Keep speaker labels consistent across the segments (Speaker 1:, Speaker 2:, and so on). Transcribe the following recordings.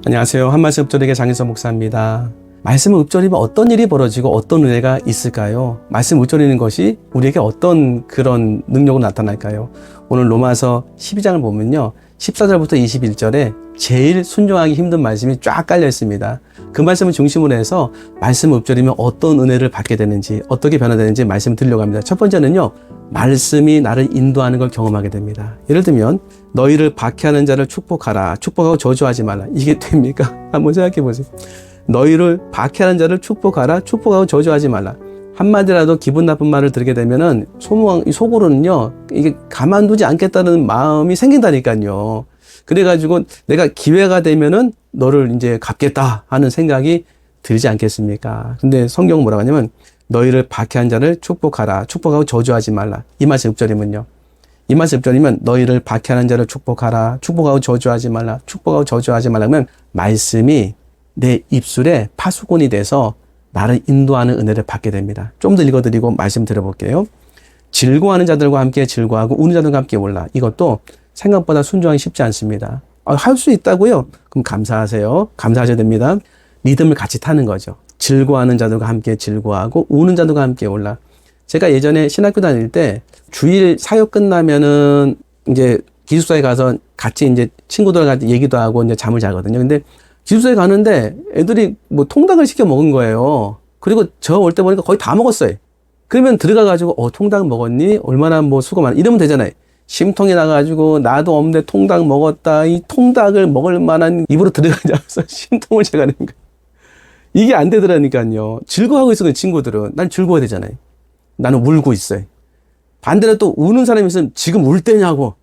Speaker 1: 안녕하세요. 한말씀 읍조리교 장인선 목사입니다. 말씀을 읍조리면 어떤 일이 벌어지고 어떤 은혜가 있을까요? 말씀 읍조리는 것이 우리에게 어떤 그런 능력으로 나타날까요? 오늘 로마서 12장을 보면요. 14절부터 21절에 제일 순종하기 힘든 말씀이 쫙 깔려 있습니다. 그 말씀을 중심으로 해서 말씀을 읍조리면 어떤 은혜를 받게 되는지, 어떻게 변화되는지 말씀을 드리려고 합니다. 첫 번째는요. 말씀이 나를 인도하는 걸 경험하게 됩니다. 예를 들면 너희를 박해하는 자를 축복하라. 축복하고 저주하지 말라. 이게 됩니까? 한번 생각해 보세요. 너희를 박해하는 자를 축복하라. 축복하고 저주하지 말라. 한마디라도 기분 나쁜 말을 들게 되면은 속으로는요. 이게 가만두지 않겠다는 마음이 생긴다니까요. 그래가지고 내가 기회가 되면은 너를 이제 갚겠다 하는 생각이 들지 않겠습니까? 근데 성경은 뭐라고 하냐면 너희를 박해한 자를 축복하라. 축복하고 저주하지 말라. 이 말씀 읍조리면요. 이 말씀 읍조리면 너희를 박해하는 자를 축복하라. 축복하고 저주하지 말라. 축복하고 저주하지 말라면 말씀이 내 입술에 파수꾼이 돼서 나를 인도하는 은혜를 받게 됩니다. 좀 더 읽어드리고 말씀 드려볼게요. 즐거워하는 자들과 함께 즐거워하고 우는 자들과 함께 올라. 이것도 생각보다 순종하기 쉽지 않습니다. 할 수 있다고요? 그럼 감사하세요. 감사하셔야 됩니다. 리듬을 같이 타는 거죠. 즐거워하는 자들과 함께 즐거워하고 우는 자들과 함께 올라. 제가 예전에 신학교 다닐 때 주일 사역 끝나면은 이제 기숙사에 가서 같이 이제 친구들과 같이 얘기도 하고 이제 잠을 자거든요. 근데 기숙사에 가는데 애들이 뭐 통닭을 시켜 먹은 거예요. 그리고 저 올 때 보니까 거의 다 먹었어요. 그러면 들어가가지고 통닭 먹었니? 얼마나 뭐 수고 많아. 이러면 되잖아요. 심통이 나가지고 나도 없는데 통닭 먹었다. 이 통닭을 먹을 만한 입으로 들어가지 않아서 심통을 제가 내는 거예요. 이게 안 되더라니까요. 즐거워하고 있어, 그 친구들은. 난 즐거워야 되잖아요. 나는 울고 있어요. 반대로 또 우는 사람이 있으면 지금 울 때냐고,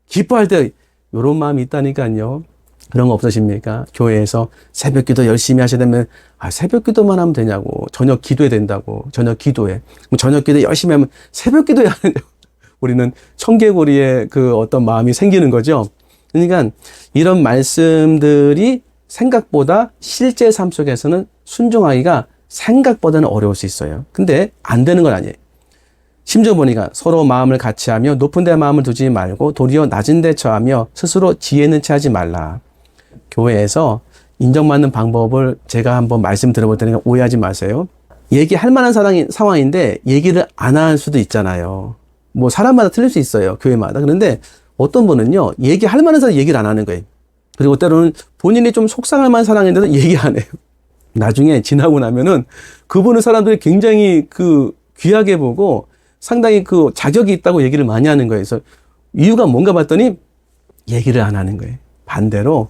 Speaker 1: 기뻐할 때, 이런 마음이 있다니까요. 그런 거 없으십니까? 교회에서 새벽 기도 열심히 하셔야 되면, 새벽 기도만 하면 되냐고. 저녁 기도해야 된다고. 저녁 기도해. 저녁 기도 열심히 하면 새벽 기도해야 하는데요. 우리는 청개구리의 그 어떤 마음이 생기는 거죠. 그러니까 이런 말씀들이 생각보다 실제 삶 속에서는 순종하기가 생각보다는 어려울 수 있어요. 근데 안 되는 건 아니에요. 심지어 보니까 서로 마음을 같이 하며 높은 데 마음을 두지 말고 도리어 낮은 데 처하며 스스로 지혜는 체하지 말라. 교회에서 인정받는 방법을 제가 한번 말씀 드려볼 테니까 오해하지 마세요. 얘기할 만한 상황인데 얘기를 안 할 수도 있잖아요. 뭐 사람마다 틀릴 수 있어요. 교회마다. 그런데 어떤 분은요. 얘기할 만한 사람 얘기를 안 하는 거예요. 그리고 때로는 본인이 좀 속상할 만한 사람인데도 얘기 안 해요. 나중에 지나고 나면은 그분을 사람들이 굉장히 귀하게 보고 상당히 자격이 있다고 얘기를 많이 하는 거예요. 그래서 이유가 뭔가 봤더니 얘기를 안 하는 거예요. 반대로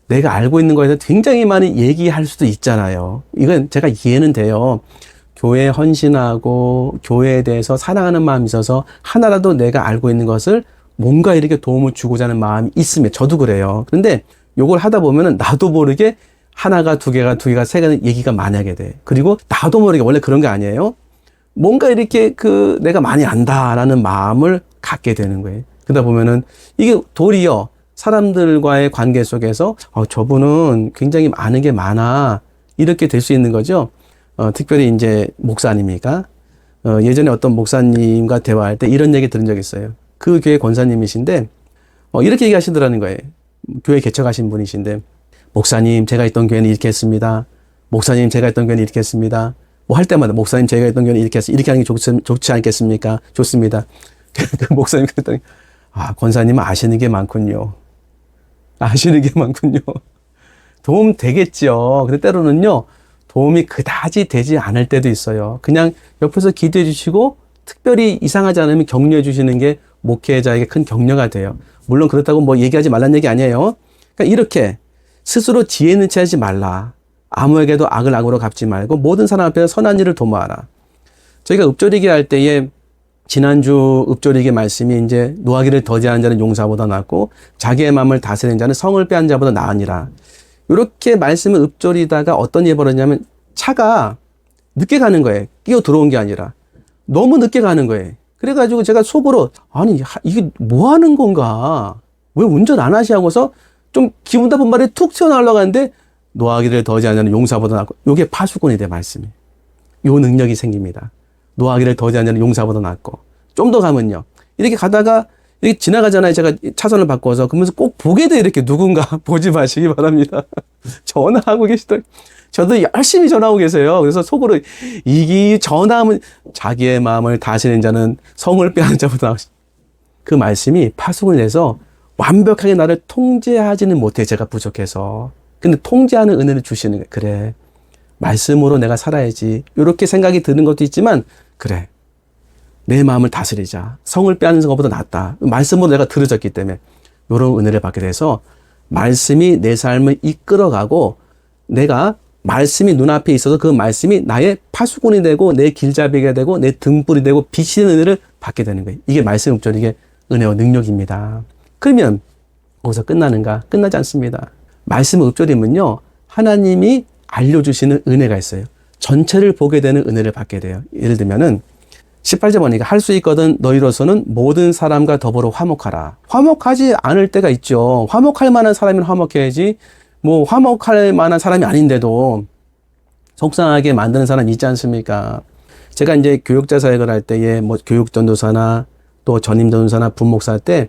Speaker 1: 내가 알고 있는 거에 대해서 굉장히 많이 얘기할 수도 있잖아요. 이건 제가 이해는 돼요. 교회에 헌신하고 교회에 대해서 사랑하는 마음이 있어서 하나라도 내가 알고 있는 것을 뭔가 이렇게 도움을 주고자 하는 마음이 있으면 저도 그래요. 그런데 요걸 하다 보면은 나도 모르게 하나가 두 개가 세 개가 얘기가 많이 하게 돼. 그리고 나도 모르게 원래 그런 게 아니에요. 뭔가 이렇게 내가 많이 안다라는 마음을 갖게 되는 거예요. 그러다 보면은 이게 도리어 사람들과의 관계 속에서 저분은 굉장히 아는 게 많아. 이렇게 될 수 있는 거죠. 특별히 이제 목사님이니까 예전에 어떤 목사님과 대화할 때 이런 얘기 들은 적이 있어요. 그 교회 권사님이신데 이렇게 얘기하시더라는 거예요. 교회 개척하신 분이신데 목사님 제가 있던 교회는 이렇게 했습니다. 목사님 제가 있던 교회는 이렇게 했습니다. 뭐 할 때마다 목사님 제가 있던 교회는 이렇게 했어요. 이렇게 하는 게 좋지 않겠습니까? 좋습니다. 그 목사님 그랬더니 권사님은 아시는 게 많군요. 아시는 게 많군요. 도움 되겠죠. 근데 때로는요. 도움이 그다지 되지 않을 때도 있어요. 그냥 옆에서 기도해 주시고 특별히 이상하지 않으면 격려해 주시는 게 목회자에게 큰 격려가 돼요. 물론 그렇다고 뭐 얘기하지 말라는 얘기 아니에요. 그러니까 이렇게 스스로 지혜는 체하지 말라. 아무에게도 악을 악으로 갚지 말고 모든 사람 앞에서 선한 일을 도모하라. 저희가 읍조리기 할 때에 지난주 읍조리기 말씀이 이제 노하기를 더디하는 자는 용사보다 낫고 자기의 마음을 다스리는 자는 성을 빼앗는 자보다 나으니라. 이렇게 말씀을 읍조리다가 어떤 일이 벌어지냐면 차가 늦게 가는 거예요. 끼어 들어온 게 아니라. 너무 늦게 가는 거예요. 그래가지고 제가 속으로 아니 이게 뭐 하는 건가? 왜 운전 안 하시하고서 좀 기분 나쁜 말이 툭 튀어나오려고 하는데 노하기를 더디하는 자는 용사보다 낫고 요게 파수꾼이 돼 말씀이. 요 능력이 생깁니다. 노하기를 더디하는 자는 용사보다 낫고 좀 더 가면요. 이렇게 가다가 이렇게 지나가잖아요. 제가 차선을 바꿔서. 그러면서 꼭 보게 돼, 이렇게 누군가. 보지 마시기 바랍니다. 전화하고 계시더라고요. 저도 열심히 전화하고 계세요. 그래서 속으로 이 전화하면 자기의 마음을 다스리는 자는 성을 빼앗는 자보다 나으시. 그 말씀이 파수꾼이 돼서 완벽하게 나를 통제하지는 못해, 제가 부족해서. 근데 통제하는 은혜를 주시는 거예요. 그래, 말씀으로 내가 살아야지. 이렇게 생각이 드는 것도 있지만, 그래, 내 마음을 다스리자. 성을 빼앗는 것보다 낫다. 말씀으로 내가 들어졌기 때문에 이런 은혜를 받게 돼서 말씀이 내 삶을 이끌어가고, 내가 말씀이 눈앞에 있어서 그 말씀이 나의 파수꾼이 되고 내 길잡이가 되고 내 등불이 되고 비치는 은혜를 받게 되는 거예요. 이게 말씀 읍조리의 은혜와 능력입니다. 그러면 거기서 끝나는가? 끝나지 않습니다. 말씀 읍조림은요, 하나님이 알려주시는 은혜가 있어요. 전체를 보게 되는 은혜를 받게 돼요. 예를 들면은 18절 보니까 할 수 있거든 너희로서는 모든 사람과 더불어 화목하라. 화목하지 않을 때가 있죠. 화목할 만한 사람이면 화목해야지. 뭐 화목할 만한 사람이 아닌데도 속상하게 만드는 사람이 있지 않습니까? 제가 이제 교육자 사역을 할 때에 뭐 교육전도사나 또 전임전도사나 분목사 할 때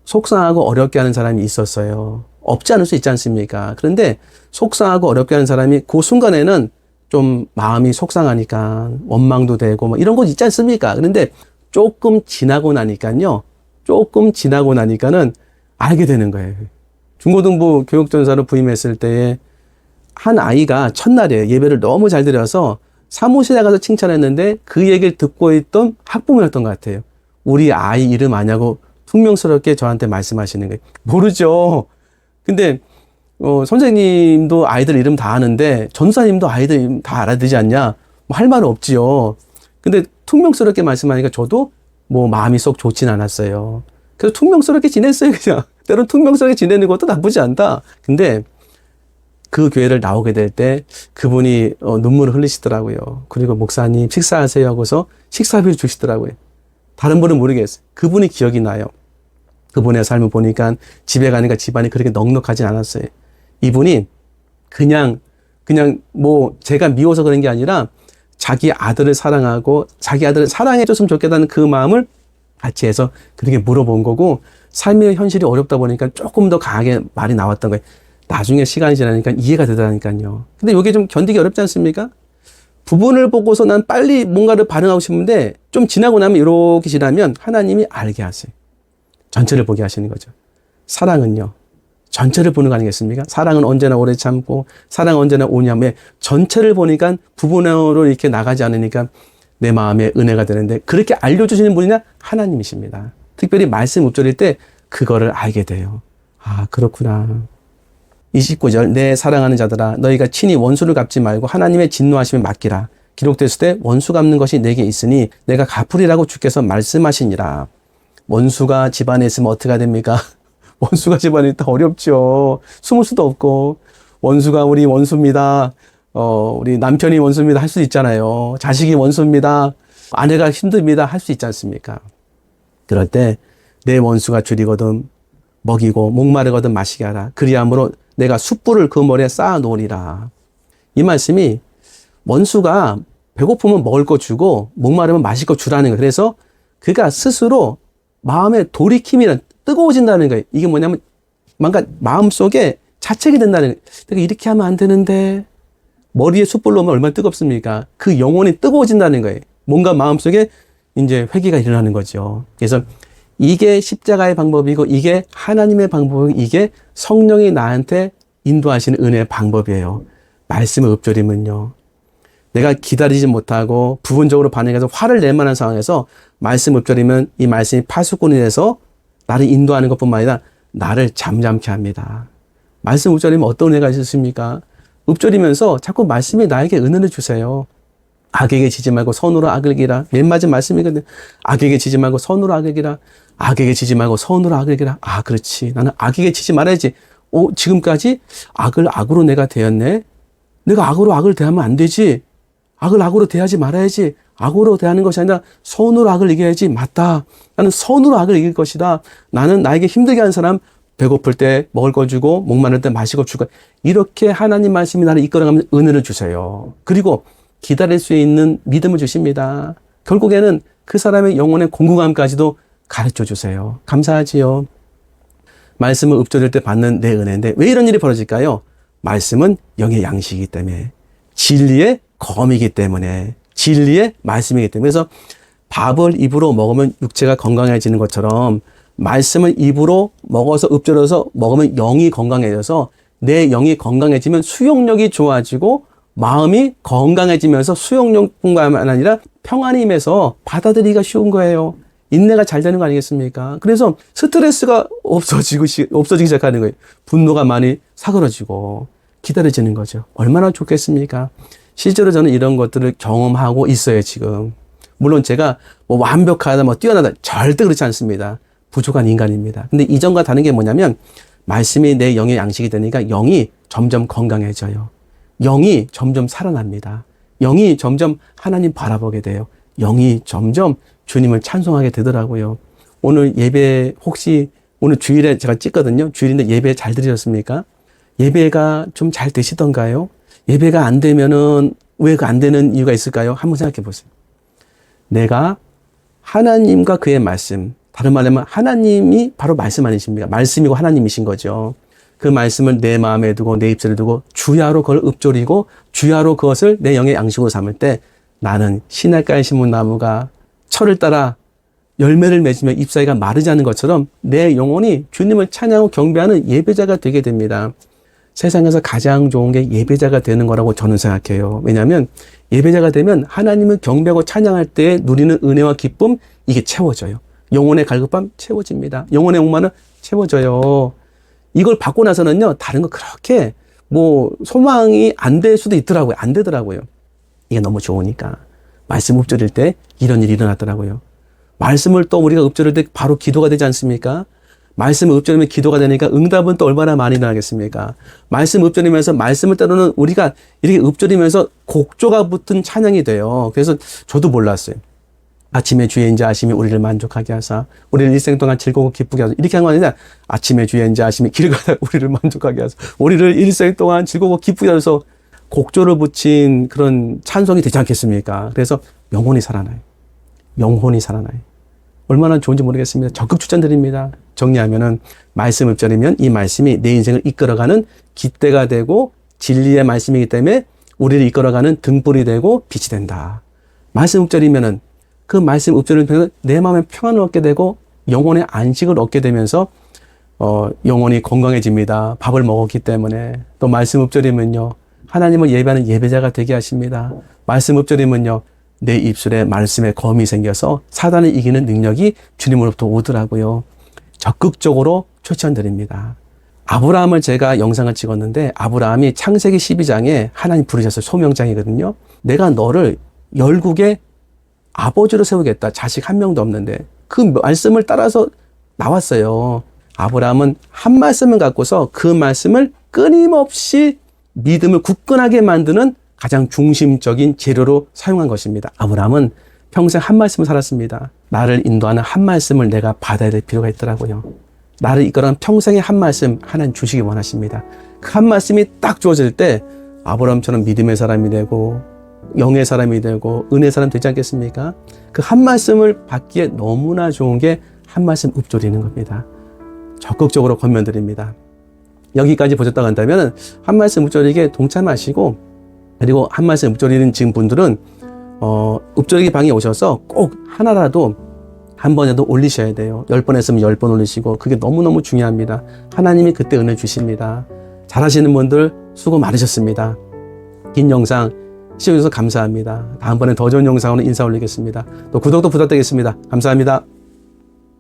Speaker 1: 속상하고 어렵게 하는 사람이 있었어요. 없지 않을 수 있지 않습니까? 그런데 속상하고 어렵게 하는 사람이 그 순간에는 좀 마음이 속상하니까 원망도 되고 뭐 이런 거 있지 않습니까? 그런데 조금 지나고 나니까는 알게 되는 거예요. 중고등부 교육전사로 부임했을 때에 한 아이가 첫날에 예배를 너무 잘 드려서 사무실에 가서 칭찬했는데 그 얘기를 듣고 있던 학부모였던 것 같아요. 우리 아이 이름 아냐고 퉁명스럽게 저한테 말씀하시는 거예요. 모르죠. 근데 선생님도 아이들 이름 다 아는데 전사님도 아이들 이름 다 알아야 되지 않냐? 뭐 할 말은 없지요. 근데 퉁명스럽게 말씀하니까 저도 뭐 마음이 썩 좋진 않았어요. 그래서 퉁명스럽게 지냈어요, 그냥. 때론 퉁명스럽게 지내는 것도 나쁘지 않다. 근데 그 교회를 나오게 될 때 그분이 눈물을 흘리시더라고요. 그리고 목사님 식사하세요 하고서 식사비를 주시더라고요. 다른 분은 모르겠어요. 그분이 기억이 나요. 그분의 삶을 보니까 집에 가니까 집안이 그렇게 넉넉하진 않았어요. 이분이 그냥 뭐 제가 미워서 그런 게 아니라 자기 아들을 사랑하고 자기 아들을 사랑해줬으면 좋겠다는 그 마음을 같이 해서 그렇게 물어본 거고, 삶의 현실이 어렵다 보니까 조금 더 강하게 말이 나왔던 거예요. 나중에 시간이 지나니까 이해가 되더라니까요. 근데 이게 좀 견디기 어렵지 않습니까? 부분을 보고서 난 빨리 뭔가를 반응하고 싶은데 좀 지나고 나면, 이렇게 지나면 하나님이 알게 하세요. 전체를 보게 하시는 거죠. 사랑은요, 전체를 보는 거 아니겠습니까? 사랑은 언제나 오래 참고 사랑은 언제나 오냐며 전체를 보니까 부분으로 이렇게 나가지 않으니까 내 마음에 은혜가 되는데, 그렇게 알려주시는 분이냐? 하나님이십니다. 특별히 말씀 읍조릴 때 그거를 알게 돼요. 아, 그렇구나. 29절, 내 사랑하는 자들아 너희가 친히 원수를 갚지 말고 하나님의 진노하심에 맡기라. 기록됐을 때 원수 갚는 것이 내게 있으니 내가 갚으리라고 주께서 말씀하시니라. 원수가 집안에 있으면 어떻게 됩니까? 원수가 집안에 있다 어렵죠. 숨을 수도 없고, 원수가 우리 원수입니다. 우리 남편이 원수입니다 할 수 있잖아요. 자식이 원수입니다. 아내가 힘듭니다 할 수 있지 않습니까? 그럴 때 내 원수가 줄이거든 먹이고 목마르거든 마시게 하라. 그리함으로 내가 숯불을 그 머리에 쌓아 놓으리라. 이 말씀이 원수가 배고프면 먹을 거 주고 목마르면 마실 거 주라는 거예요. 그래서 그가 스스로 마음에 돌이킴이란 뜨거워진다는 거예요. 이게 뭐냐면 뭔가 마음속에 자책이 된다는 거예요. 내가 이렇게 하면 안 되는데, 머리에 숯불 놓으면 얼마나 뜨겁습니까? 그 영혼이 뜨거워진다는 거예요. 뭔가 마음속에 이제 회개가 일어나는 거죠. 그래서 이게 십자가의 방법이고 이게 하나님의 방법이고 이게 성령이 나한테 인도하시는 은혜의 방법이에요. 말씀의 읍조림은요, 내가 기다리지 못하고 부분적으로 반응해서 화를 낼 만한 상황에서 말씀 읍조리면 이 말씀이 파수꾼이 돼서 나를 인도하는 것뿐만 아니라 나를 잠잠케 합니다. 말씀 읍조리면 어떤 은혜가 있습니까? 읍조리면서 자꾸 말씀이 나에게 은혜를 주세요. 악에게 지지 말고 선으로 악을 이기라. 맨 맞은 말씀이거든요. 악에게 지지 말고 선으로 악을 이기라. 악에게 지지 말고 선으로 악을 이기라. 아, 그렇지. 나는 악에게 지지 말아야지. 지금까지 악을 악으로 내가 대했네. 내가 악으로 악을 대하면 안 되지. 악을 악으로 대하지 말아야지. 악으로 대하는 것이 아니라 선으로 악을 이겨야지. 맞다. 나는 선으로 악을 이길 것이다. 나는 나에게 힘들게 하는 사람, 배고플 때 먹을 거 주고 목마를 때 마실 거 주고, 이렇게 하나님 말씀이 나를 이끌어가면 은혜를 주세요. 그리고 기다릴 수 있는 믿음을 주십니다. 결국에는 그 사람의 영혼의 공급함까지도 가르쳐 주세요. 감사하지요. 말씀을 읊조릴 때 받는 내 은혜인데 왜 이런 일이 벌어질까요? 말씀은 영의 양식이기 때문에, 진리의 검이기 때문에, 진리의 말씀이기 때문에. 그래서 밥을 입으로 먹으면 육체가 건강해지는 것처럼 말씀을 입으로 먹어서 읊조려서 먹으면 영이 건강해져서 내 영이 건강해지면 수용력이 좋아지고 마음이 건강해지면서 수용력뿐만 아니라 평안이 임해서 받아들이기가 쉬운 거예요. 인내가 잘 되는 거 아니겠습니까? 그래서 스트레스가 없어지기 시작하는 거예요. 분노가 많이 사그러지고 기다려지는 거죠. 얼마나 좋겠습니까? 실제로 저는 이런 것들을 경험하고 있어요, 지금. 물론 제가 뭐 완벽하다, 뭐 뛰어나다, 절대 그렇지 않습니다. 부족한 인간입니다. 근데 이전과 다른 게 뭐냐면, 말씀이 내 영의 양식이 되니까 영이 점점 건강해져요. 영이 점점 살아납니다. 영이 점점 하나님 바라보게 돼요. 영이 점점 주님을 찬송하게 되더라고요. 오늘 예배 혹시 오늘 주일에 제가 찍거든요. 주일인데 예배 잘 드리셨습니까? 예배가 좀 잘 되시던가요? 예배가 안 되면은 왜 그 안 되는 이유가 있을까요? 한번 생각해 보세요. 내가 하나님과 그의 말씀, 다른 말로 하면 하나님이 바로 말씀 아니십니까? 말씀이고 하나님이신 거죠. 그 말씀을 내 마음에 두고 내 입술에 두고 주야로 그걸 읊조리고 주야로 그것을 내 영의 양식으로 삼을 때 나는 시냇가에 심은 나무가 철을 따라 열매를 맺으며 잎사귀가 마르지 않는 것처럼 내 영혼이 주님을 찬양하고 경배하는 예배자가 되게 됩니다. 세상에서 가장 좋은 게 예배자가 되는 거라고 저는 생각해요. 왜냐하면 예배자가 되면 하나님을 경배하고 찬양할 때 누리는 은혜와 기쁨, 이게 채워져요. 영혼의 갈급함 채워집니다. 영혼의 목마름 채워져요. 이걸 받고 나서는요, 다른 거 그렇게 뭐 소망이 안 될 수도 있더라고요. 안 되더라고요. 이게 너무 좋으니까. 말씀 읊조릴 때 이런 일이 일어나더라고요. 말씀을 또 우리가 읊조릴 때 바로 기도가 되지 않습니까? 말씀을 읊조리면 기도가 되니까 응답은 또 얼마나 많이 일어나겠습니까? 말씀 읊조리면서 말씀을 때로는 우리가 이렇게 읊조리면서 곡조가 붙은 찬양이 돼요. 그래서 저도 몰랐어요. 아침에 주의 인자 하심이 우리를 만족하게 하사 우리를 일생 동안 즐거워 기쁘게 하사, 이렇게 한 거 아니라 아침에 주의 인자 하심이 길 가다 우리를 만족하게 하사 우리를 일생 동안 즐거워 기쁘게 하셔서 곡조를 붙인 그런 찬송이 되지 않겠습니까? 그래서 영혼이 살아나요. 영혼이 살아나요. 얼마나 좋은지 모르겠습니다. 적극 추천드립니다. 정리하면은 말씀 읊조리면 이 말씀이 내 인생을 이끌어가는 깃대가 되고 진리의 말씀이기 때문에 우리를 이끌어가는 등불이 되고 빛이 된다. 말씀 읊조리면은 그 말씀 읊조리면서 내 마음에 평안을 얻게 되고 영혼의 안식을 얻게 되면서 영혼이 건강해집니다. 밥을 먹었기 때문에. 또 말씀 읊조리면요, 하나님을 예배하는 예배자가 되게 하십니다. 말씀 읊조리면요, 내 입술에 말씀의 검이 생겨서 사단을 이기는 능력이 주님으로부터 오더라고요. 적극적으로 추천드립니다. 아브라함을 제가 영상을 찍었는데 아브라함이 창세기 12장에 하나님 부르셨어요. 소명장이거든요. 내가 너를 열국의 아버지로 세우겠다. 자식 한 명도 없는데 그 말씀을 따라서 나왔어요. 아브라함은 한 말씀을 갖고서 그 말씀을 끊임없이 믿음을 굳건하게 만드는 가장 중심적인 재료로 사용한 것입니다. 아브라함은 평생 한 말씀을 살았습니다. 나를 인도하는 한 말씀을 내가 받아야 될 필요가 있더라고요. 나를 이끌어가는 평생의 한 말씀 하나님 주시기 원하십니다. 그 한 말씀이 딱 주어질 때 아브라함처럼 믿음의 사람이 되고 영의 사람이 되고 은혜의 사람 되지 않겠습니까? 그 한 말씀을 받기에 너무나 좋은 게 한 말씀 읊조리는 겁니다. 적극적으로 권면드립니다. 여기까지 보셨다고 한다면 한 말씀 읊조리기에 동참하시고, 그리고 한 말씀 읊조리는 지금 분들은 읊조리기 방에 오셔서 꼭 하나라도 한 번에도 올리셔야 돼요. 10번 했으면 10번 올리시고, 그게 너무너무 중요합니다. 하나님이 그때 은혜 주십니다. 잘하시는 분들 수고 많으셨습니다. 긴 영상 시청해주셔서 감사합니다. 다음번에 더 좋은 영상으로 인사 올리겠습니다. 또 구독도 부탁드리겠습니다. 감사합니다.